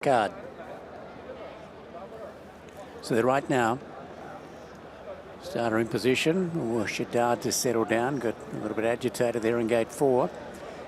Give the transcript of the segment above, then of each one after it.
card. So they're right now. Starter in position. Shindagha to settle down. Got a little bit agitated there in gate 4.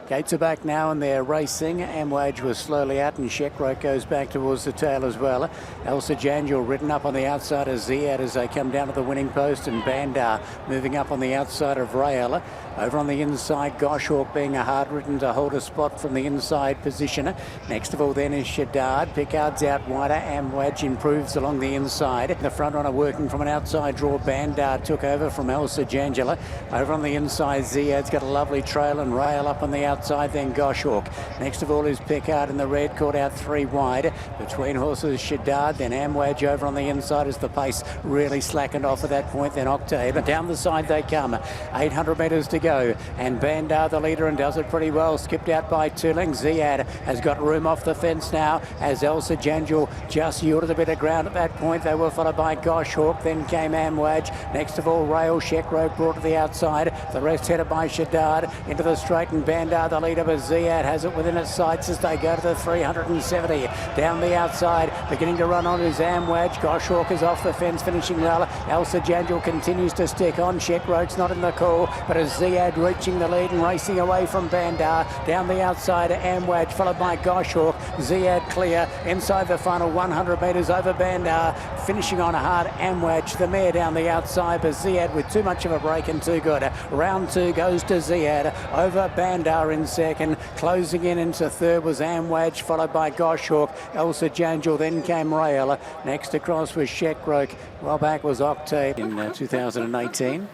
Gates are back now and they're racing. Amwaj was slowly out and Shekroke goes back towards the tail as well. Elsa Janjul ridden up on the outside of Saeed as they come down to the winning post, and Bandar moving up on the outside of Rail. Over on the inside, Goshawk being a hard ridden to hold a spot from the inside position. Next of all then is Shindagha. Pickard's out wider. Amwaj improves along the inside. The front runner working from an outside draw. Bandar took over from Elsa Janjula. Over on the inside, Saeed's got a lovely trail, and Rail up on the outside, then Goshawk. Next of all is Pickard in the red, caught out 3 wide. Between horses, Shindagha, then Amwaj over on the inside as the pace really slackened off at that point, then Octave. Down the side they come. 800 metres to go, and Bandar the leader and does it pretty well. Skipped out by Tooling. Saeed has got room off the fence now as Elsa Janjul just yielded a bit of ground at that point. They were followed by Goshawk, then came Amwaj. Next of all, Rail Shekroke brought to the outside. The rest headed by Shindagha into the straight, and Bandar the leader, but Saeed has it within its sights as they go to the 370. Down the outside, beginning to run on is Amwaj. Goshawk is off the fence, finishing well. Elsa Janjul continues to stick on. Shekroke's not in the call, but as Saeed reaching the lead and racing away from Bandar. Down the outside, Amwaj followed by Goshawk. Saeed clear inside the final 100 metres over Bandar. Finishing on a hard Amwaj, the mare down the outside, but Saeed with too much of a break and too good. Round 2 goes to Saeed over Bandar in second. Closing in into third was Amwaj, followed by Goshawk. Elsa Janjul, then came Rail. Next across was Shekroke. Well back was Octave in 2018.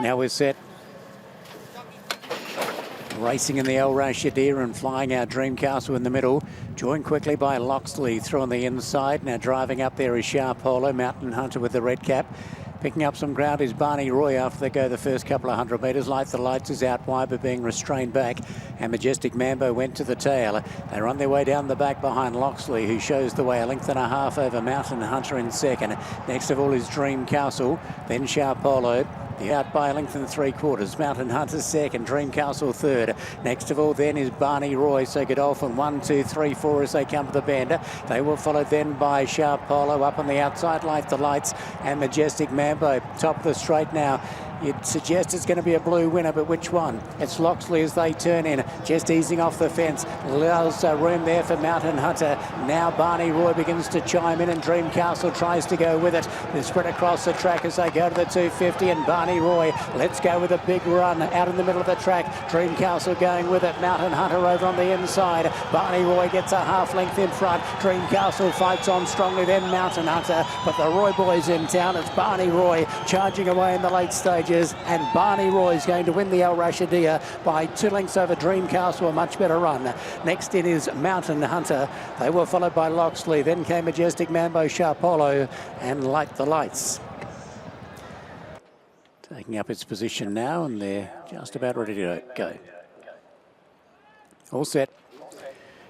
Now we're set. Racing in the RASHIDIYA and flying our Dream Castle in the middle. Joined quickly by Loxley through on the inside. Now driving up there is Sharp Polo, Mountain Hunter with the red cap. Picking up some ground is Barney Roy after they go the first couple of 100 metres. Light the Lights is out wide but being restrained back, and Majestic Mambo went to the tail. They're on their way down the back behind Loxley, who shows the way, a length and a half over Mountain Hunter in second. Next of all is Dream Castle, then Sharp Polo. The out by a length and 3/4. Mountain Hunter second, Dream Castle third. Next of all then is Barney Roy. So Godolphin 1, 2, 3, 4 as they come to the bend. They will follow then by Sharp Polo up on the outside, Light the Lights, and Majestic Mambo. Top of the straight now. You'd suggest it's going to be a blue winner, but which one? It's Loxley as they turn in, just easing off the fence. Allows room there for Mountain Hunter. Now Barney Roy begins to chime in, and Dream Castle tries to go with it. They spread across the track as they go to the 250, and Barney Roy let's go with a big run out in the middle of the track. Dream Castle going with it. Mountain Hunter over on the inside. Barney Roy gets a half length in front. Dream Castle fights on strongly, then Mountain Hunter, but the Roy boys in town. It's Barney Roy charging away in the late stages. And Barney Roy is going to win the RASHIDIYA by 2 lengths over Dream Castle, a much better run. Next in is Mountain Hunter. They were followed by Loxley. Then came Majestic Mambo, Sharp Polo, and Light the Lights. Taking up its position now, and they're just about ready to go. All set.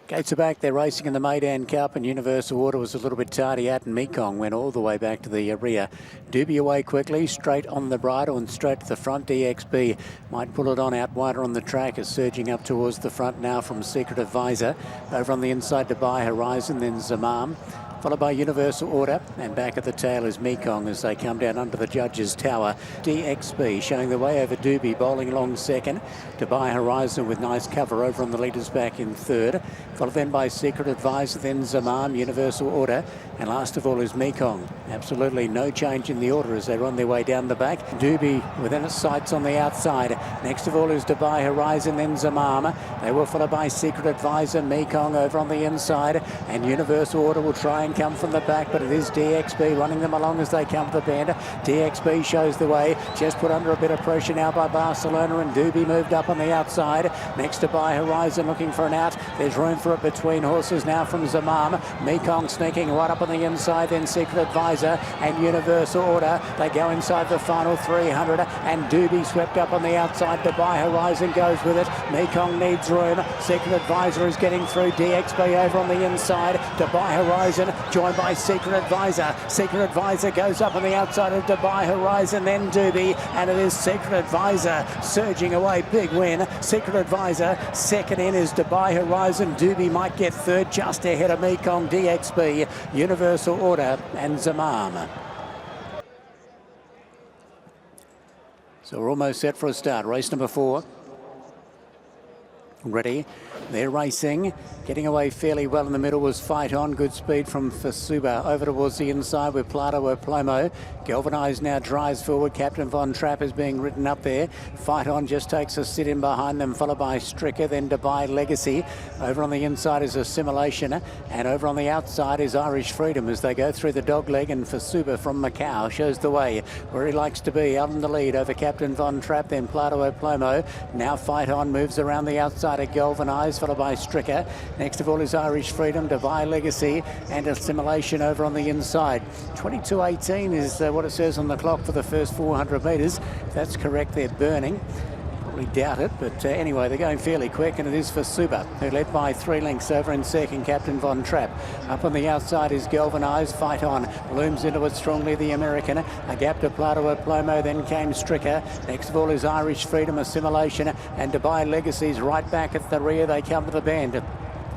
Gates are back. They're racing in the Meydan Cup, and Universal Order was a little bit tardy out, and Mekong went all the way back to the rear. Dubhe away quickly, straight on the bridle and straight to the front. Dee Ex Bee might pull it on out wider on the track, is surging up towards the front now from Secret Advisor. Over on the inside to Dubai Horizon, then Zamam, followed by Universal Order, and back at the tail is Mekong as they come down under the judges' tower. Dee Ex Bee showing the way over Dubhe, bowling along second. Dubai Horizon with nice cover over on the leader's back in third, followed then by Secret Advisor, then Zamam, Universal Order, and last of all is Mekong. Absolutely no change in the order as they're on their way down the back. Dubhe within its sights on the outside. Next of all is Dubai Horizon, then Zamam. They were followed by Secret Advisor, Mekong over on the inside, and Universal Order will try and come from the back, but it is Dee Ex Bee running them along as they come to the bend. Dee Ex Bee shows the way, just put under a bit of pressure now by Barcelona, and Dubhe moved up on the outside. Next to Dubai Horizon looking for an out. There's room for it between horses now from Zamam. Mekong sneaking right up on the inside, then Secret Advisor and Universal Order. They go inside the final 300, and Dubhe swept up on the outside. Dubai Horizon goes with it. Mekong needs room. Secret Advisor is getting through. Dee Ex Bee over on the inside. Dubai Horizon joined by Secret Advisor. Secret Advisor goes up on the outside of Dubai Horizon, then Dubhe, and it is Secret Advisor surging away. Big win. Secret Advisor. Second in is Dubai Horizon. Dubhe might get third, just ahead of Mekong, Dee Ex Bee, Universal Order, and Zamam. So we're almost set for a start. Race number 4. Ready. They're racing. Getting away fairly well in the middle was Fight On. Good speed from Fasuba. Over towards the inside with Tadhg O'Shea. Galvanised now drives forward. Captain Von Trapp is being ridden up there. Fight On just takes a sit in behind them, followed by Stricker, then Dubai Legacy. Over on the inside is Assimilation, and over on the outside is Irish Freedom as they go through the dog leg, and Fasuba from Macau shows the way where he likes to be. Out in the lead over Captain Von Trapp, then Tadhg O'Shea. Now Fight On moves around the outside of Galvanised, followed by Stricker. Next of all is Irish Freedom, Dubai Legacy, and Assimilation over on the inside. 22.18 is what it says on the clock for the first 400 metres. If that's correct, they're burning. Probably doubt it, but anyway, they're going fairly quick, and it is for Suba, who led by 3 lengths over in second, Captain Von Trapp. Up on the outside is Galvanised. Fight On looms into it strongly, the American. A gap to Tadhg O'Shea, then came Stricker. Next of all is Irish Freedom, Assimilation, and Dubai Legacy's right back at the rear. They come to the bend.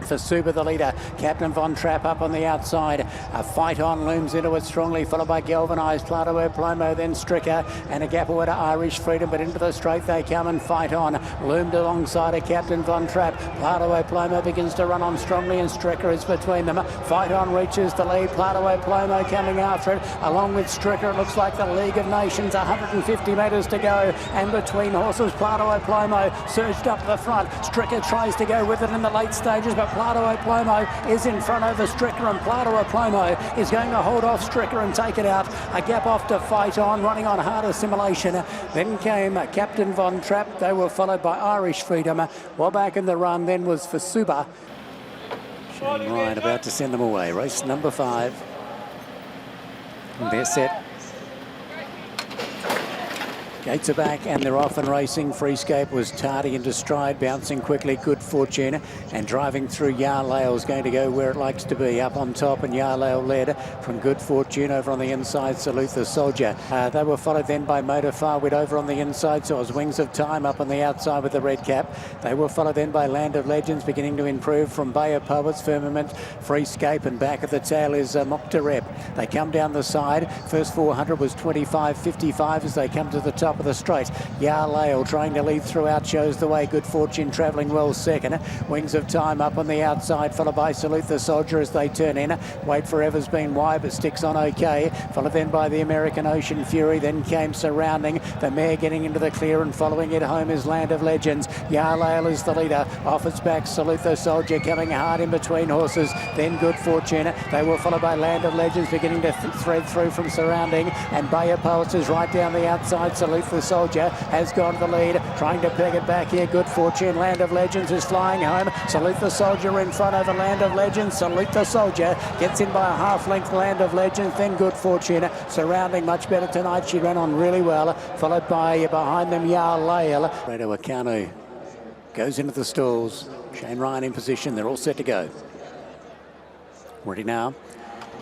For Suba, the leader, Captain Von Trapp up on the outside. A Fight On looms into it strongly, followed by Galvanised, Tadhg O'Shea, then Stricker, and a gap away to Irish Freedom, but into the straight they come, and Fight On loomed alongside a Captain Von Trapp. Tadhg O'Shea begins to run on strongly, and Stricker is between them. Fight On reaches the lead. Tadhg O'Shea coming after it, along with Stricker. It looks like the League of Nations. 150 metres to go, and between horses, Tadhg O'Shea surged up the front. Stricker tries to go with it in the late stages, but Tadhg O'Shea is in front over Stricker, and Tadhg O'Shea is going to hold off Stricker and take it out. A gap off to Fight On, running on hard Assimilation. Then came Captain Von Trapp. They were followed by Irish Freedom. While back in the run then was for Suba. Shane Ryan about to send them away. Race number 5. And they're set. Gates are back and they're off and racing. Freescape was tardy into stride, bouncing quickly. Good Fortune, and driving through Yarlail is going to go where it likes to be, up on top, and Yarlail led from Good Fortune. Over on the inside, Salute the Soldier. They were followed then by Motor Farwid over on the inside, so it was Wings of Time up on the outside with the red cap. They were followed then by Land of Legends, beginning to improve from Bay of Poets, Firmament, Freescape, and back at the tail is Moktareb. They come down the side. First 400 was 25.55 as they come to the top of the straight. Yarlail trying to lead throughout, shows the way. Good Fortune travelling well second. Wings of Time up on the outside, followed by Salute the Soldier as they turn in. Wait Forever's been wide but sticks on okay, followed then by the American Ocean Fury. Then came Surrounding, the mare getting into the clear, and following it home is Land of Legends. Yarlail is the leader, off its back Salute the Soldier coming hard in between horses, then Good Fortune. They were followed by Land of Legends beginning to thread through from Surrounding, and Bay of Poets is right down the outside. Salute the Soldier has gone to the lead, trying to peg it back here. Good Fortune. Land of Legends is flying home. Salute the Soldier in front over Land of Legends. Salute the Soldier gets in by a half length. Land of Legends, then Good Fortune. Surrounding much better tonight. She ran on really well, followed by behind them Yarlail. Fredo Acano goes into the stalls. Shane Ryan in position. They're all set to go. Ready now.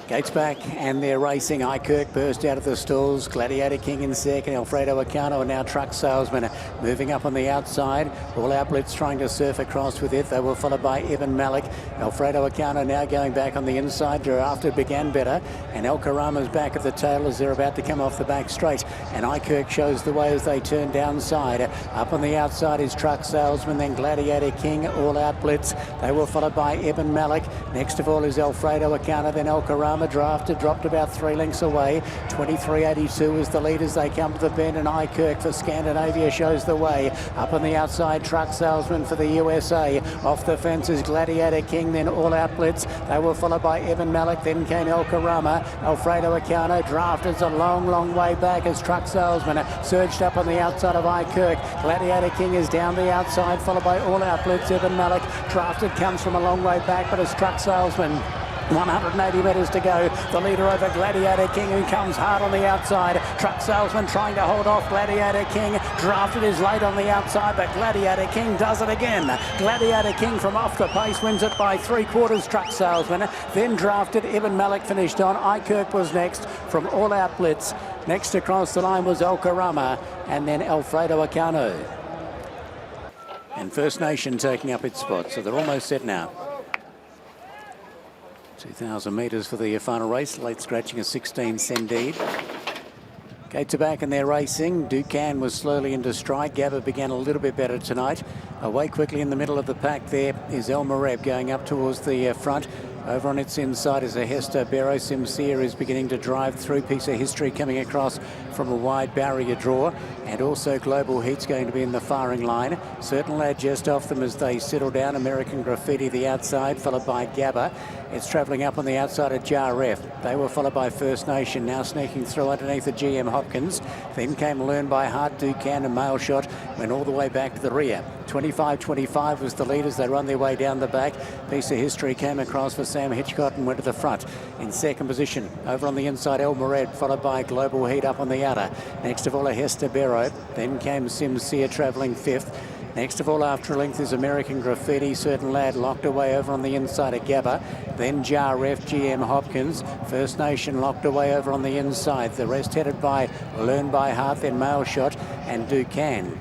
Gates back and they're racing. Ikirk burst out of the stalls. Gladiator King in second. Alfredo Acano, and now Truck Salesman moving up on the outside. All Out Blitz trying to surf across with it. They were followed by Ibn Malik. Alfredo Acano now going back on the inside. After began better, and El Karama's back at the tail as they're about to come off the back straight. And Ikirk shows the way as they turn downside. Up on the outside is Truck Salesman, then Gladiator King, All Out Blitz. They were followed by Ibn Malik. Next of all is Alfredo Acano, then El Karama. Drafted, dropped about 3 lengths away. 23.82 is the lead as they come to the bend, and Ikirk for Scandinavia shows the way. Up on the outside, Truck Salesman for the USA. Off the fence is Gladiator King, then All Out Blitz. They were followed by Evan Malik, then came El Karama. Alfredo Acano drafted a long way back as Truck Salesman surged up on the outside of Ikirk. Gladiator King is down the outside, followed by All Out Blitz. Evan Malik drafted comes from a long way back, but it's Truck Salesman 180 metres to go. The leader over Gladiator King, who comes hard on the outside. Truck Salesman trying to hold off Gladiator King. Drafted is late on the outside, but Gladiator King does it again. Gladiator King from off the pace wins it by 3/4. Truck Salesman. Then drafted. Ibn Malik finished on. Ikirk was next from All Out Blitz. Next across the line was El Karama, and then Alfredo Acano. And First Nation taking up its spot, so they're almost set now. 2,000 metres for the final race. Late scratching a 16 Saeed. Gates are back and they're racing. Dukan was slowly into stride. Gabba began a little bit better tonight. Away quickly in the middle of the pack there is El Mareb going up towards the front. Over on its inside is a Hester Barrow. Simseer is beginning to drive through. Piece of History coming across from a wide barrier draw. And also Global Heat's going to be in the firing line. Certain Lad just off them as they settle down. American Graffiti the outside, followed by Gabba. It's travelling up on the outside of Jaref. They were followed by First Nation, now sneaking through underneath the GM Hopkins. Then came Learn by Heart, Dukan and Mail Shot. Went all the way back to the rear. 25-25 was the leaders. They run their way down the back. Piece of History came across for Sam Hitchcock and went to the front. In second position, over on the inside, El Mored, followed by Global Heat up on the outer. Next of all, a Hester Barrow. Then came Simseer travelling fifth. Next of all, after a length, is American Graffiti. Certain Lad locked away over on the inside of Gabba. Then Jaref, GM Hopkins. First Nation locked away over on the inside. The rest headed by Learn by Heart, then Mail Shot and Dukan.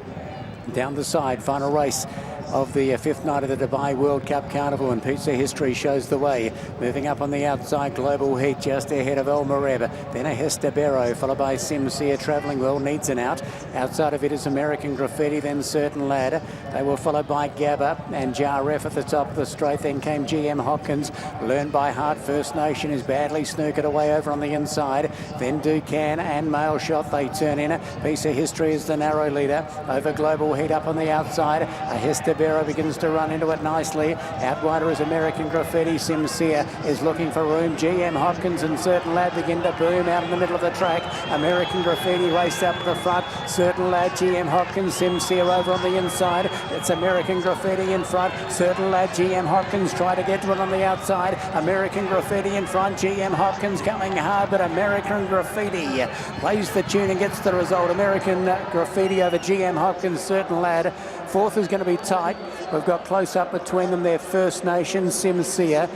Down the side, final race of the fifth night of the Dubai World Cup Carnival, and Pizza History shows the way. Moving up on the outside, Global Heat just ahead of El Mareb. Then a Hester Barrow, followed by Simseer travelling well, needs an out. Outside of it is American Graffiti, then Certain Lad. They were followed by Gabba and Jaref at the top of the straight. Then came GM Hopkins. Learn by Heart. First Nation is badly snookered away over on the inside. Then Dukan and Mail Shot, they turn in. Piece of History is the narrow leader. Over Global Heat up on the outside. A Hester Barrow begins to run into it nicely. Out wider is American Graffiti. Simseer is looking for room. GM Hopkins and Certain Lad begin to boom out in the middle of the track. American Graffiti raced up to the front. Certain Lad, GM Hopkins, Simseer over on the inside. It's American Graffiti in front. Certain Lad, GM Hopkins try to get to it on the outside. American Graffiti in front. GM Hopkins coming hard, but American Graffiti plays the tune and gets the result. American Graffiti over GM Hopkins, Certain Lad. Fourth is going to be tight. We've got close up between them there, First Nation, Simseer